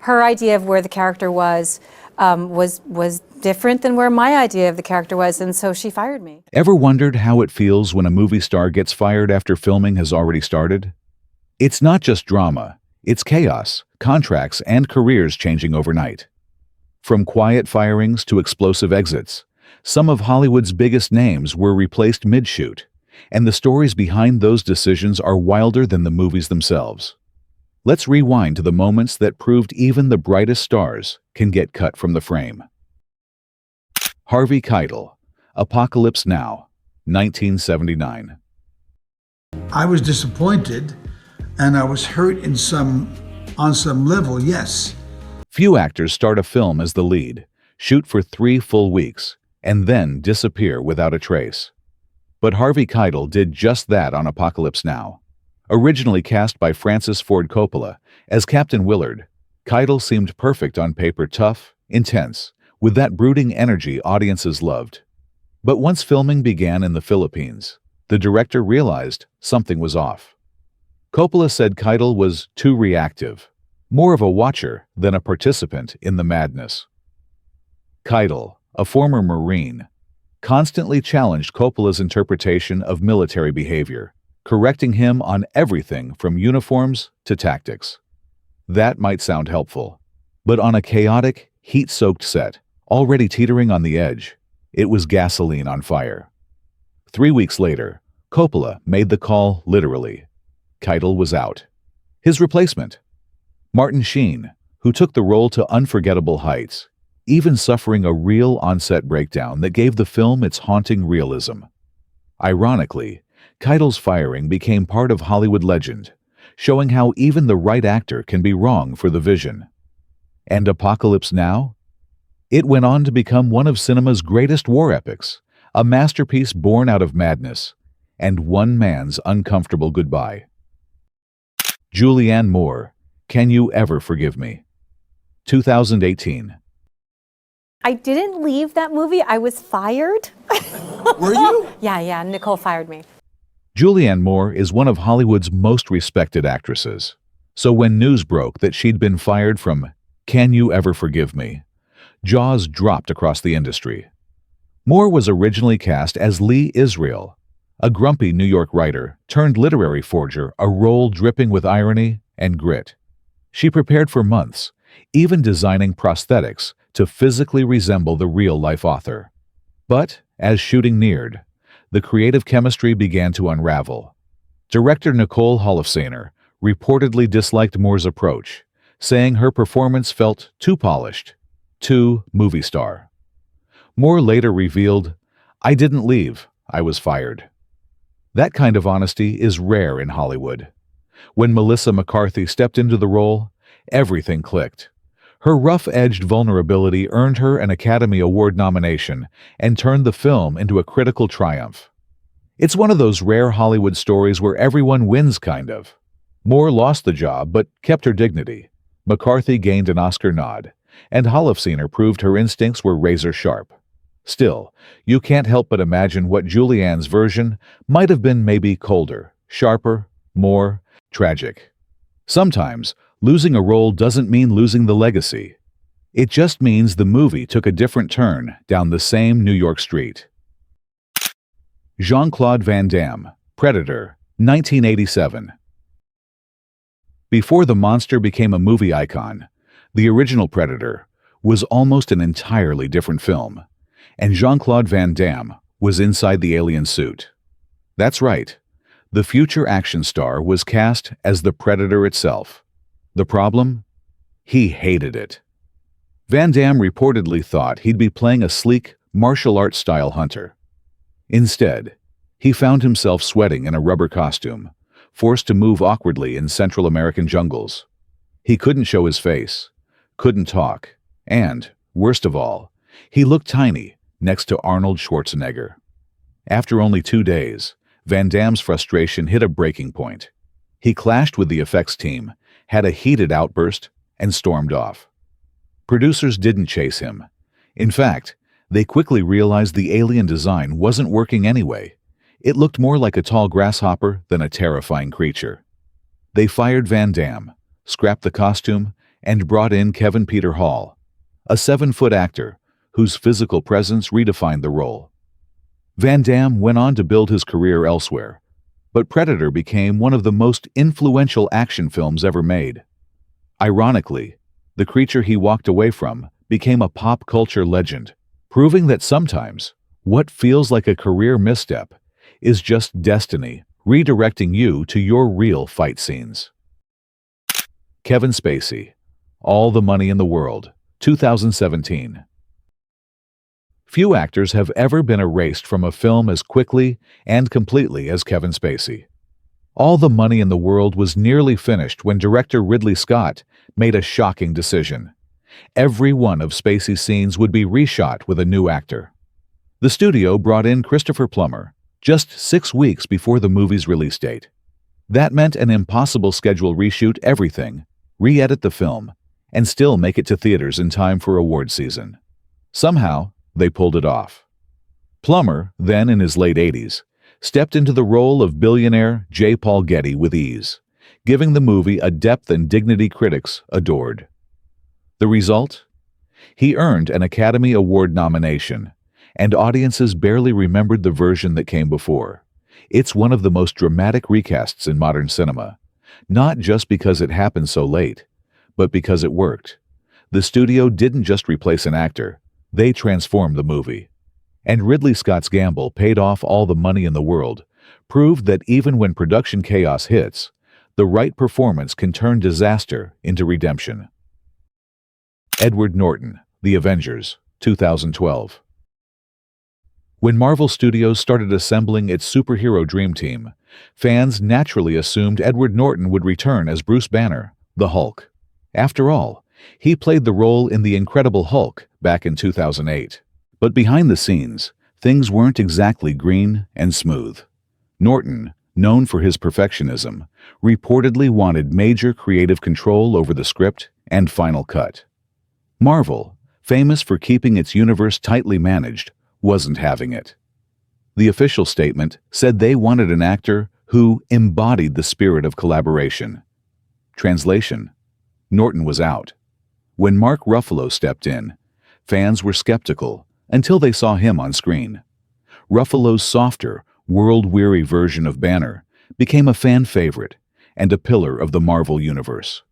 her idea of where the character was different than where my idea of the character was, and so she fired me. Ever wondered how it feels when a movie star gets fired after filming has already started? It's not just drama, it's chaos, contracts, and careers changing overnight. From quiet firings to explosive exits, some of Hollywood's biggest names were replaced mid-shoot, and the stories behind those decisions are wilder than the movies themselves. Let's rewind to the moments that proved even the brightest stars can get cut from the frame. Harvey Keitel, Apocalypse Now, 1979. I was disappointed, and I was hurt on some level, yes. Few actors start a film as the lead, shoot for 3 full weeks, and then disappear without a trace. But Harvey Keitel did just that on Apocalypse Now. Originally cast by Francis Ford Coppola as Captain Willard, Keitel seemed perfect on paper, tough, intense, with that brooding energy audiences loved. But once filming began in the Philippines, the director realized something was off. Coppola said Keitel was too reactive, more of a watcher than a participant in the madness. Keitel, a former Marine, constantly challenged Coppola's interpretation of military behavior, correcting him on everything from uniforms to tactics. That might sound helpful, but on a chaotic, heat-soaked set, already teetering on the edge, it was gasoline on fire. 3 weeks later, Coppola made the call literally. Keitel was out. His replacement, Martin Sheen, who took the role to unforgettable heights, even suffering a real on-set breakdown that gave the film its haunting realism. Ironically, Keitel's firing became part of Hollywood legend, showing how even the right actor can be wrong for the vision. And Apocalypse Now? It went on to become one of cinema's greatest war epics, a masterpiece born out of madness, and one man's uncomfortable goodbye. Julianne Moore, Can You Ever Forgive Me? 2018. I didn't leave that movie. I was fired. Were you? Yeah, Nicole fired me. Julianne Moore is one of Hollywood's most respected actresses. So when news broke that she'd been fired from Can You Ever Forgive Me?, jaws dropped across the industry. Moore was originally cast as Lee Israel, a grumpy New York writer turned literary forger, a role dripping with irony and grit. She prepared for months, even designing prosthetics to physically resemble the real-life author. But as shooting neared, the creative chemistry began to unravel. Director Nicole Holofcener reportedly disliked Moore's approach, saying her performance felt too polished, too movie star. Moore later revealed, "I didn't leave, I was fired." That kind of honesty is rare in Hollywood. When Melissa McCarthy stepped into the role, everything clicked. Her rough-edged vulnerability earned her an Academy Award nomination and turned the film into a critical triumph. It's one of those rare Hollywood stories where everyone wins, kind of. Moore lost the job but kept her dignity. McCarthy gained an Oscar nod, and Holofcener proved her instincts were razor-sharp. Still, you can't help but imagine what Julianne's version might have been, maybe colder, sharper, more tragic. Sometimes, losing a role doesn't mean losing the legacy. It just means the movie took a different turn down the same New York street. Jean-Claude Van Damme, Predator, 1987. Before the monster became a movie icon, the original Predator was almost an entirely different film, and Jean-Claude Van Damme was inside the alien suit. That's right, the future action star was cast as the Predator itself. The problem? He hated it. Van Damme reportedly thought he'd be playing a sleek, martial arts-style hunter. Instead, he found himself sweating in a rubber costume, forced to move awkwardly in Central American jungles. He couldn't show his face, couldn't talk, and, worst of all, he looked tiny next to Arnold Schwarzenegger. After only 2 days, Van Damme's frustration hit a breaking point. He clashed with the effects team, had a heated outburst, and stormed off. Producers didn't chase him. In fact, they quickly realized the alien design wasn't working anyway. It looked more like a tall grasshopper than a terrifying creature. They fired Van Damme, scrapped the costume, and brought in Kevin Peter Hall, a 7-foot actor whose physical presence redefined the role. Van Damme went on to build his career elsewhere, but Predator became one of the most influential action films ever made. Ironically, the creature he walked away from became a pop culture legend, proving that sometimes what feels like a career misstep is just destiny redirecting you to your real fight scenes. Kevin Spacey, All the Money in the World, 2017. Few actors have ever been erased from a film as quickly and completely as Kevin Spacey. All the Money in the World was nearly finished when director Ridley Scott made a shocking decision. Every one of Spacey's scenes would be reshot with a new actor. The studio brought in Christopher Plummer just 6 weeks before the movie's release date. That meant an impossible schedule: reshoot everything, re-edit the film, and still make it to theaters in time for award season. Somehow, they pulled it off. Plummer, then in his late 80s, stepped into the role of billionaire J. Paul Getty with ease, giving the movie a depth and dignity critics adored. The result? He earned an Academy Award nomination, and audiences barely remembered the version that came before. It's one of the most dramatic recasts in modern cinema, not just because it happened so late, but because it worked. The studio didn't just replace an actor, they transformed the movie. And Ridley Scott's gamble paid off. All the Money in the World proved that even when production chaos hits, the right performance can turn disaster into redemption. Edward Norton, The Avengers, 2012. When Marvel Studios started assembling its superhero dream team, fans naturally assumed Edward Norton would return as Bruce Banner, the Hulk. After all, he played the role in The Incredible Hulk back in 2008. But behind the scenes, things weren't exactly green and smooth. Norton, known for his perfectionism, reportedly wanted major creative control over the script and final cut. Marvel, famous for keeping its universe tightly managed, wasn't having it. The official statement said they wanted an actor who embodied the spirit of collaboration. Translation: Norton was out. When Mark Ruffalo stepped in, fans were skeptical until they saw him on screen. Ruffalo's softer, world-weary version of Banner became a fan favorite and a pillar of the Marvel Universe.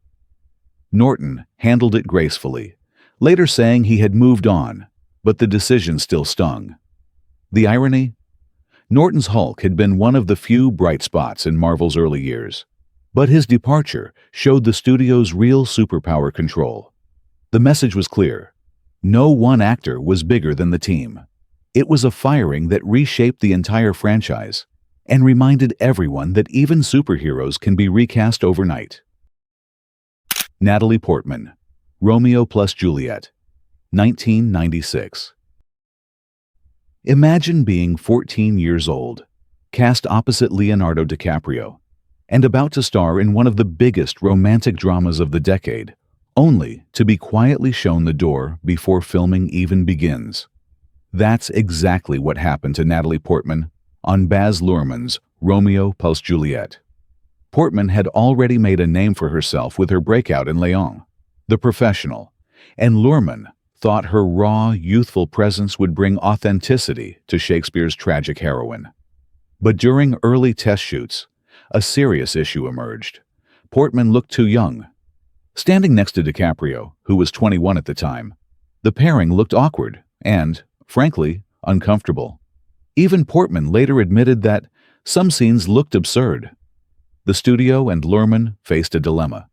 Norton handled it gracefully, later saying he had moved on, but the decision still stung. The irony? Norton's Hulk had been one of the few bright spots in Marvel's early years, but his departure showed the studio's real superpower control. The message was clear: no one actor was bigger than the team. It was a firing that reshaped the entire franchise and reminded everyone that even superheroes can be recast overnight. Natalie Portman, Romeo plus Juliet, 1996. Imagine being 14 years old, cast opposite Leonardo DiCaprio, and about to star in one of the biggest romantic dramas of the decade, only to be quietly shown the door before filming even begins. That's exactly what happened to Natalie Portman on Baz Luhrmann's Romeo plus Juliet. Portman had already made a name for herself with her breakout in Léon, The Professional, and Luhrmann thought her raw, youthful presence would bring authenticity to Shakespeare's tragic heroine. But during early test shoots, a serious issue emerged. Portman looked too young. Standing next to DiCaprio, who was 21 at the time, the pairing looked awkward and, frankly, uncomfortable. Even Portman later admitted that some scenes looked absurd. The studio and Luhrmann faced a dilemma.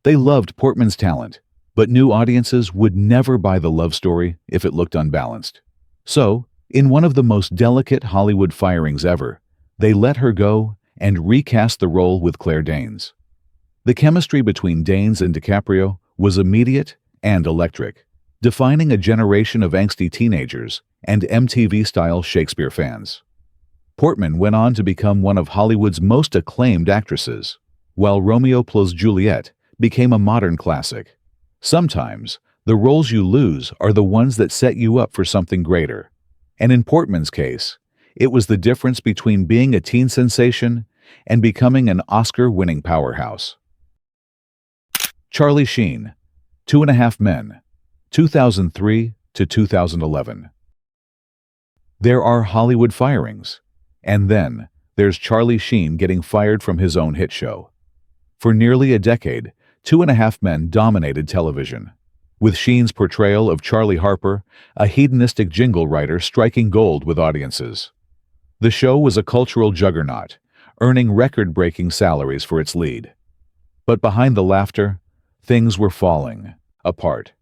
They loved Portman's talent, but knew audiences would never buy the love story if it looked unbalanced. So, in one of the most delicate Hollywood firings ever, they let her go and recast the role with Claire Danes. The chemistry between Danes and DiCaprio was immediate and electric, defining a generation of angsty teenagers and MTV-style Shakespeare fans. Portman went on to become one of Hollywood's most acclaimed actresses, while Romeo plus Juliet became a modern classic. Sometimes, the roles you lose are the ones that set you up for something greater. And in Portman's case, it was the difference between being a teen sensation and becoming an Oscar-winning powerhouse. Charlie Sheen, Two and a Half Men, 2003 to 2011. There are Hollywood firings. And then, there's Charlie Sheen getting fired from his own hit show. For nearly a decade, Two and a Half Men dominated television, with Sheen's portrayal of Charlie Harper, a hedonistic jingle writer, striking gold with audiences. The show was a cultural juggernaut, earning record-breaking salaries for its lead. But behind the laughter, things were falling apart.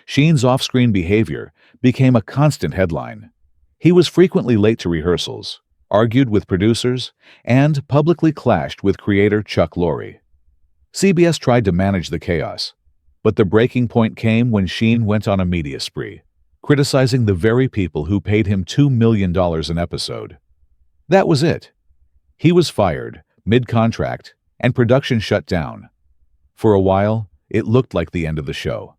Sheen's off-screen behavior became a constant headline. He was frequently late to rehearsals, argued with producers, and publicly clashed with creator Chuck Lorre. CBS tried to manage the chaos, but the breaking point came when Sheen went on a media spree, criticizing the very people who paid him $2 million an episode. That was it. He was fired, mid-contract, and production shut down. For a while, it looked like the end of the show.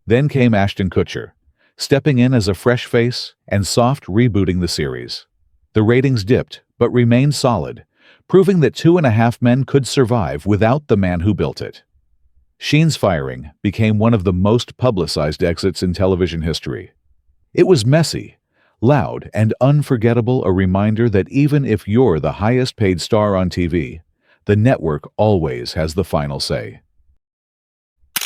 Then came Ashton Kutcher, stepping in as a fresh face and soft rebooting the series. The ratings dipped, but remained solid, proving that Two and a Half Men could survive without the man who built it. Sheen's firing became one of the most publicized exits in television history. It was messy, loud, and unforgettable, a reminder that even if you're the highest-paid star on TV, the network always has the final say.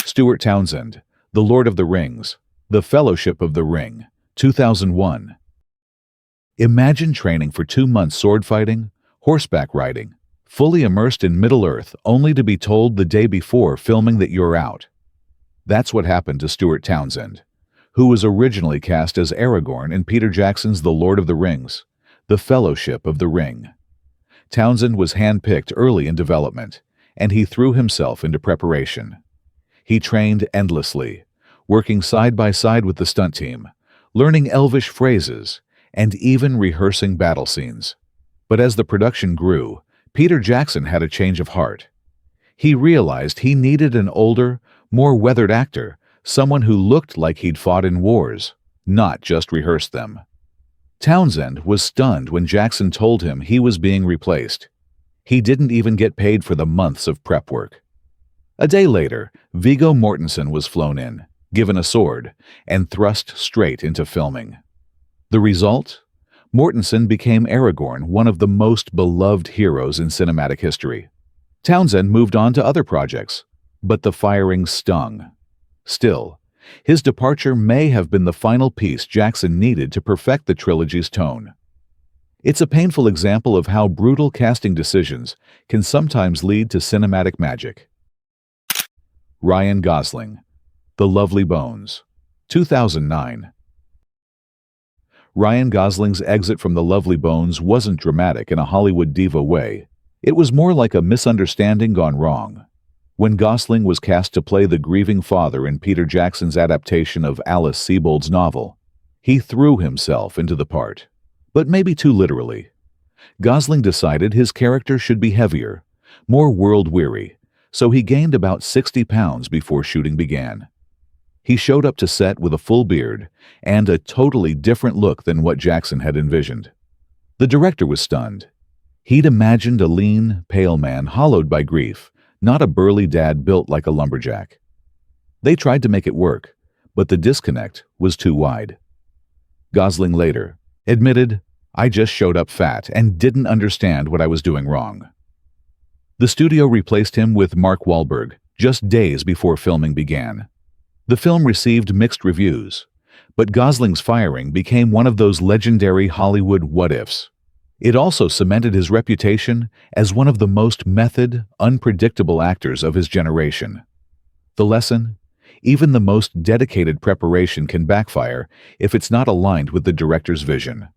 Stuart Townsend, The Lord of the Rings, The Fellowship of the Ring, 2001. Imagine training for 2 months sword fighting, horseback riding, fully immersed in Middle-earth, only to be told the day before filming that you're out. That's what happened to Stuart Townsend, who was originally cast as Aragorn in Peter Jackson's The Lord of the Rings, The Fellowship of the Ring. Townsend was handpicked early in development, and he threw himself into preparation. He trained endlessly, working side by side with the stunt team, learning Elvish phrases, and even rehearsing battle scenes. But as the production grew, Peter Jackson had a change of heart. He realized he needed an older, more weathered actor, someone who looked like he'd fought in wars, not just rehearsed them. Townsend was stunned when Jackson told him he was being replaced. He didn't even get paid for the months of prep work. A day later, Viggo Mortensen was flown in, given a sword, and thrust straight into filming. The result? Mortensen became Aragorn, one of the most beloved heroes in cinematic history. Townsend moved on to other projects, but the firing stung. Still, his departure may have been the final piece Jackson needed to perfect the trilogy's tone. It's a painful example of how brutal casting decisions can sometimes lead to cinematic magic. Ryan Gosling, The Lovely Bones, 2009. Ryan Gosling's exit from The Lovely Bones wasn't dramatic in a Hollywood diva way. It was more like a misunderstanding gone wrong. When Gosling was cast to play the grieving father in Peter Jackson's adaptation of Alice Sebold's novel, he threw himself into the part, but maybe too literally. Gosling decided his character should be heavier, more world-weary, so he gained about 60 pounds before shooting began. He showed up to set with a full beard and a totally different look than what Jackson had envisioned. The director was stunned. He'd imagined a lean, pale man hollowed by grief, not a burly dad built like a lumberjack. They tried to make it work, but the disconnect was too wide. Gosling later admitted, "I just showed up fat and didn't understand what I was doing wrong." The studio replaced him with Mark Wahlberg just days before filming began. The film received mixed reviews, but Gosling's firing became one of those legendary Hollywood what-ifs. It also cemented his reputation as one of the most method, unpredictable actors of his generation. The lesson? Even the most dedicated preparation can backfire if it's not aligned with the director's vision.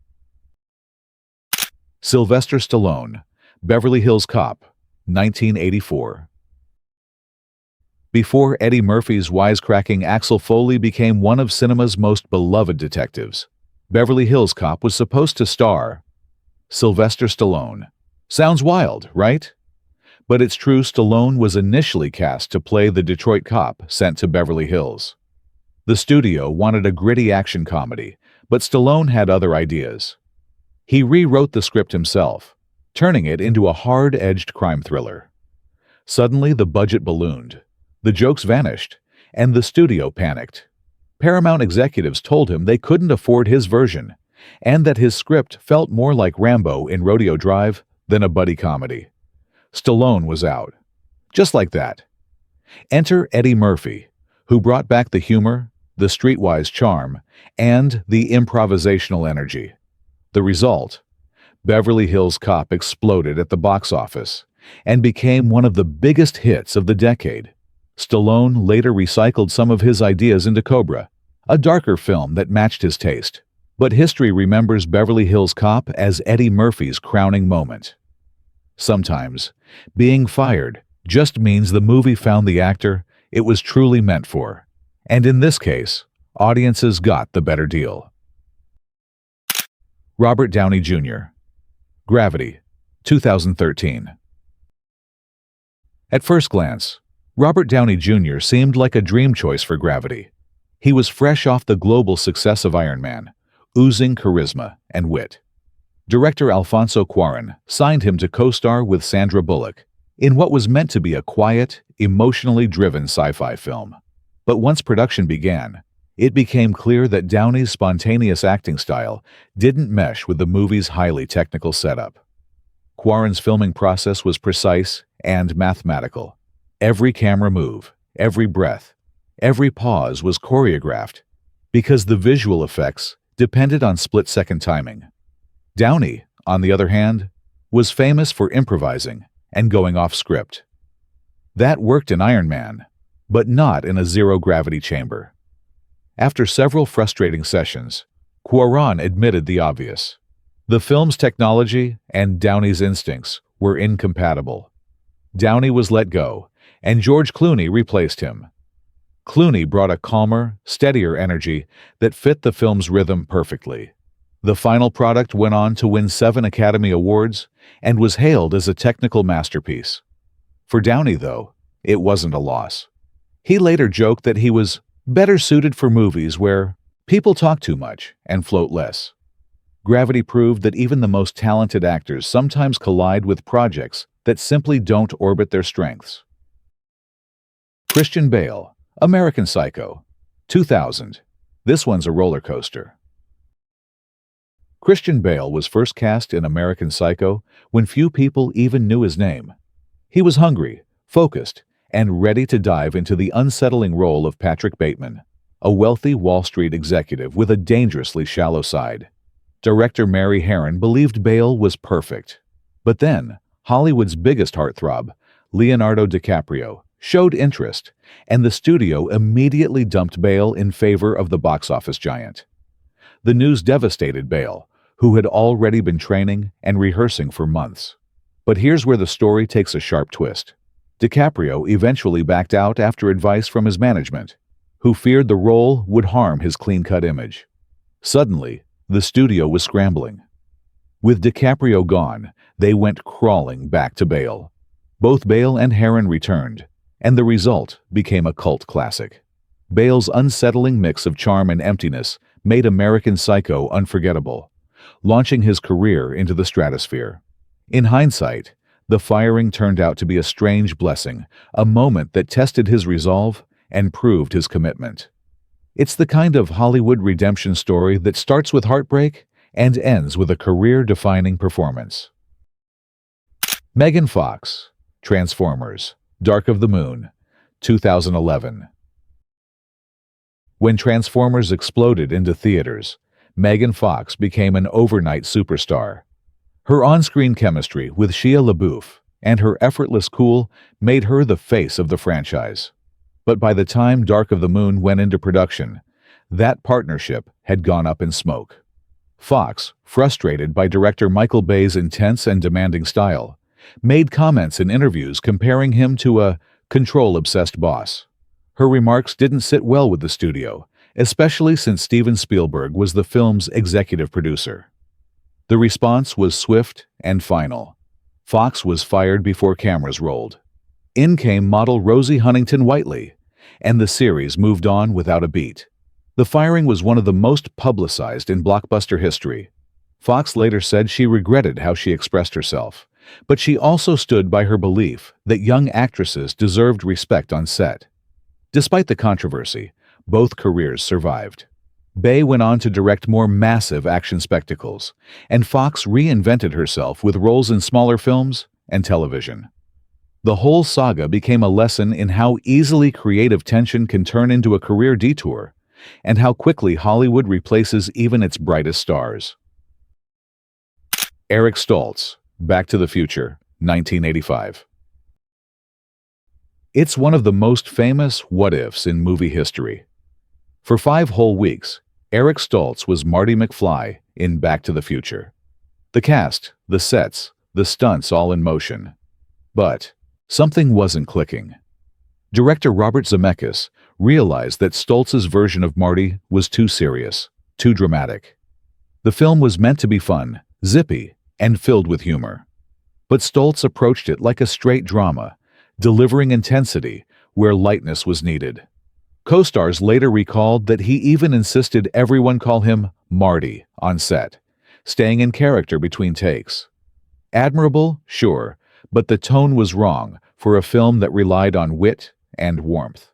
Sylvester Stallone, Beverly Hills Cop, 1984. Before Eddie Murphy's wisecracking Axel Foley became one of cinema's most beloved detectives, Beverly Hills Cop was supposed to star Sylvester Stallone. Sounds wild, right? But it's true, Stallone was initially cast to play the Detroit cop sent to Beverly Hills. The studio wanted a gritty action comedy, but Stallone had other ideas. He rewrote the script himself, turning it into a hard-edged crime thriller. Suddenly, the budget ballooned. The jokes vanished, and the studio panicked. Paramount executives told him they couldn't afford his version, and that his script felt more like Rambo in Rodeo Drive than a buddy comedy. Stallone was out. Just like that. Enter Eddie Murphy, who brought back the humor, the streetwise charm, and the improvisational energy. The result? Beverly Hills Cop exploded at the box office and became one of the biggest hits of the decade. Stallone later recycled some of his ideas into Cobra, a darker film that matched his taste. But history remembers Beverly Hills Cop as Eddie Murphy's crowning moment. Sometimes, being fired just means the movie found the actor it was truly meant for. And in this case, audiences got the better deal. Robert Downey Jr. Gravity, 2013. At first glance, Robert Downey Jr. seemed like a dream choice for Gravity. He was fresh off the global success of Iron Man, oozing charisma and wit. Director Alfonso Cuarón signed him to co-star with Sandra Bullock in what was meant to be a quiet, emotionally driven sci-fi film. But once production began, it became clear that Downey's spontaneous acting style didn't mesh with the movie's highly technical setup. Cuarón's filming process was precise and mathematical. Every camera move, every breath, every pause was choreographed because the visual effects depended on split-second timing. Downey, on the other hand, was famous for improvising and going off script. That worked in Iron Man, but not in a zero-gravity chamber. After several frustrating sessions, Cuarón admitted the obvious. The film's technology and Downey's instincts were incompatible. Downey was let go, and George Clooney replaced him. Clooney brought a calmer, steadier energy that fit the film's rhythm perfectly. The final product went on to win 7 Academy Awards and was hailed as a technical masterpiece. For Downey, though, it wasn't a loss. He later joked that he was better suited for movies where people talk too much and float less. Gravity proved that even the most talented actors sometimes collide with projects that simply don't orbit their strengths. Christian Bale, American Psycho, 2000. This one's a roller coaster. Christian Bale was first cast in American Psycho when few people even knew his name. He was hungry, focused, and ready to dive into the unsettling role of Patrick Bateman, a wealthy Wall Street executive with a dangerously shallow side. Director Mary Herron believed Bale was perfect. But then, Hollywood's biggest heartthrob, Leonardo DiCaprio, showed interest, and the studio immediately dumped Bale in favor of the box office giant. The news devastated Bale, who had already been training and rehearsing for months. But here's where the story takes a sharp twist. DiCaprio eventually backed out after advice from his management, who feared the role would harm his clean-cut image. Suddenly, the studio was scrambling. With DiCaprio gone, they went crawling back to Bale. Both Bale and Herron returned, and the result became a cult classic. Bale's unsettling mix of charm and emptiness made American Psycho unforgettable, launching his career into the stratosphere. In hindsight, the firing turned out to be a strange blessing, a moment that tested his resolve and proved his commitment. It's the kind of Hollywood redemption story that starts with heartbreak and ends with a career-defining performance. Megan Fox, Transformers, Dark of the Moon, 2011. When Transformers exploded into theaters, Megan Fox became an overnight superstar. Her on-screen chemistry with Shia LaBeouf and her effortless cool made her the face of the franchise. But by the time Dark of the Moon went into production, that partnership had gone up in smoke. Fox, frustrated by director Michael Bay's intense and demanding style, made comments in interviews comparing him to a control-obsessed boss. Her remarks didn't sit well with the studio, especially since Steven Spielberg was the film's executive producer. The response was swift and final. Fox was fired before cameras rolled. In came model Rosie Huntington-Whiteley, and the series moved on without a beat. The firing was one of the most publicized in blockbuster history. Fox later said she regretted how she expressed herself, but she also stood by her belief that young actresses deserved respect on set. Despite the controversy, both careers survived. Bay went on to direct more massive action spectacles, and Fox reinvented herself with roles in smaller films and television. The whole saga became a lesson in how easily creative tension can turn into a career detour, and how quickly Hollywood replaces even its brightest stars. Eric Stoltz, Back to the Future, 1985. It's one of the most famous what-ifs in movie history. For 5 whole weeks, Eric Stoltz was Marty McFly in Back to the Future. The cast, the sets, the stunts all in motion. But something wasn't clicking. Director Robert Zemeckis realized that Stoltz's version of Marty was too serious, too dramatic. The film was meant to be fun, zippy, and filled with humor. But Stoltz approached it like a straight drama, delivering intensity where lightness was needed. Co-stars later recalled that he even insisted everyone call him Marty on set, staying in character between takes. Admirable, sure, but the tone was wrong for a film that relied on wit and warmth.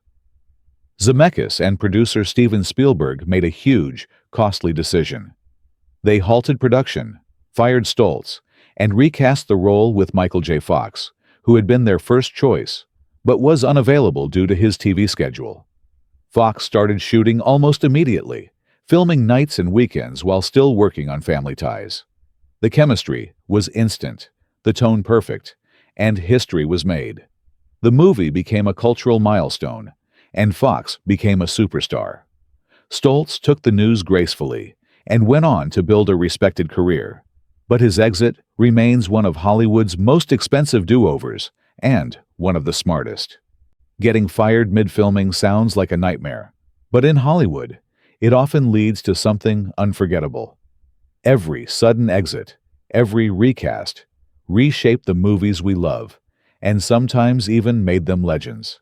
Zemeckis and producer Steven Spielberg made a huge, costly decision. They halted production, fired Stoltz, and recast the role with Michael J. Fox, who had been their first choice, but was unavailable due to his TV schedule. Fox started shooting almost immediately, filming nights and weekends while still working on Family Ties. The chemistry was instant, the tone perfect, and history was made. The movie became a cultural milestone, and Fox became a superstar. Stoltz took the news gracefully and went on to build a respected career, but his exit remains one of Hollywood's most expensive do-overs and one of the smartest. Getting fired mid-filming sounds like a nightmare, but in Hollywood, it often leads to something unforgettable. Every sudden exit, every recast, reshaped the movies we love, and sometimes even made them legends.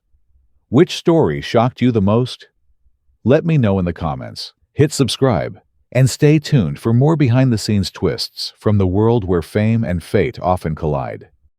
Which story shocked you the most? Let me know in the comments, hit subscribe, and stay tuned for more behind-the-scenes twists from the world where fame and fate often collide.